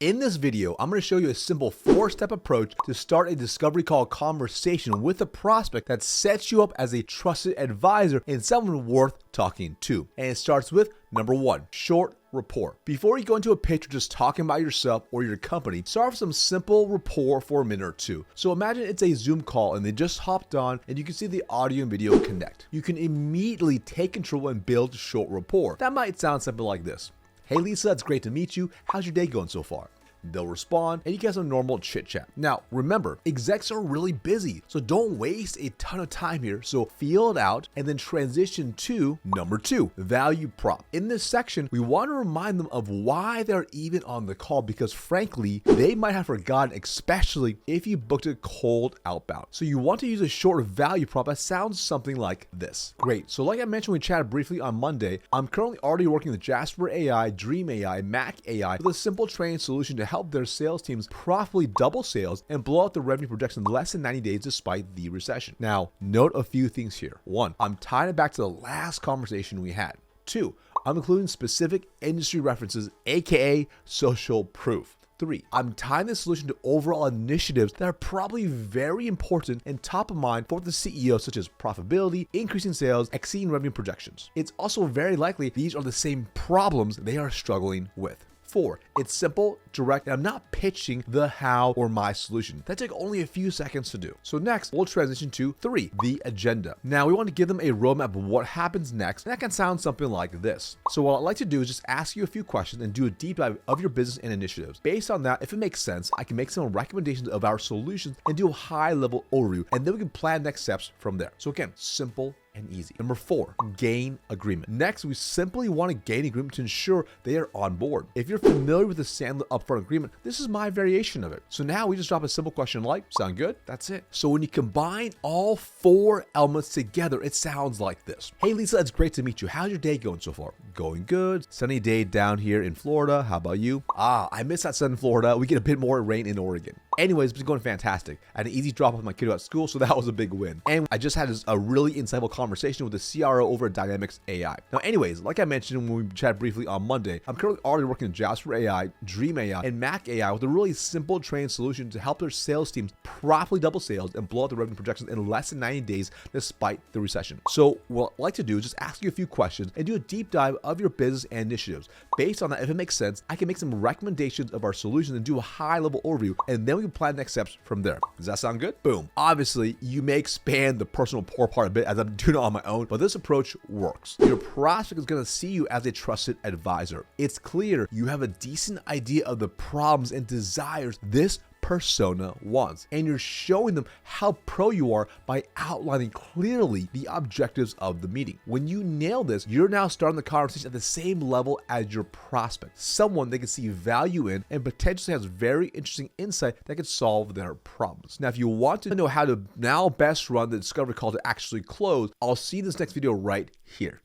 In this video, I'm going to show you a simple 4-step approach to start a discovery call conversation with a prospect that sets you up as a trusted advisor and someone worth talking to. And it starts with number 1, short rapport. Before you go into a pitch or just talking about yourself or your company, start with some simple rapport for a minute or two. So imagine it's a Zoom call and they just hopped on and you can see the audio and video connect. You can immediately take control and build short rapport. That might sound something like this. Hey Lisa, it's great to meet you. How's your day going so far? They'll respond and you can have some normal chit chat. Now, remember, execs are really busy, so don't waste a ton of time here. So feel it out and then transition to number 2, value prop. In this section, we want to remind them of why they're even on the call because frankly, they might have forgotten, especially if you booked a cold outbound. So you want to use a short value prop that sounds something like this. Great. So like I mentioned, we chatted briefly on Monday, I'm currently already working with Jasper AI, Dream AI, Mac AI with a simple training solution to help their sales teams profitably double sales and blow out the revenue projection in less than 90 days despite the recession. Now, note a few things here. 1, I'm tying it back to the last conversation we had. 2, I'm including specific industry references, aka social proof. 3, I'm tying this solution to overall initiatives that are probably very important and top of mind for the CEO, such as profitability, increasing sales, exceeding revenue projections. It's also very likely these are the same problems they are struggling with. 4, it's simple, direct, and I'm not pitching the how or my solution. That took only a few seconds to do. So next, we'll transition to 3, the agenda. Now, we want to give them a roadmap of what happens next, and that can sound something like this. So what I'd like to do is just ask you a few questions and do a deep dive of your business and initiatives. Based on that, if it makes sense, I can make some recommendations of our solutions and do a high-level overview, and then we can plan next steps from there. So again, simple and easy. Number 4, gain agreement. Next, we simply want to gain agreement to ensure they are on board. If you're familiar with the Sandler upfront agreement, this is my variation of it. So now we just drop a simple question like, sound good? That's it. So when you combine all 4 elements together, it sounds like this. Hey Lisa, it's great to meet you. How's your day going so far? Going good. Sunny day down here in Florida. How about you? I miss that sun in Florida. We get a bit more rain in Oregon. Anyways, it's been going fantastic. I had an easy drop off my kiddo at school, so that was a big win. And I just had a really insightful conversation with the CRO over at Dynamics AI. Now, anyways, like I mentioned when we chatted briefly on Monday, I'm currently already working with Jasper AI, Dream AI, and Mac AI with a really simple training solution to help their sales teams properly double sales and blow out the revenue projections in less than 90 days despite the recession. So what I'd like to do is just ask you a few questions and do a deep dive of your business and initiatives. Based on that, if it makes sense, I can make some recommendations of our solutions and do a high-level overview, and then we can plan next steps from there. Does that sound good? Boom. Obviously, you may expand the personal rapport part a bit as I'm doing it on my own, but this approach works. Your prospect is going to see you as a trusted advisor. It's clear you have a decent idea of the problems and desires this persona wants, and you're showing them how pro you are by outlining clearly the objectives of the meeting. When you nail this, you're now starting the conversation at the same level as your prospect, someone they can see value in and potentially has very interesting insight that could solve their problems. Now, if you want to know how to now best run the discovery call to actually close, I'll see you in this next video right here.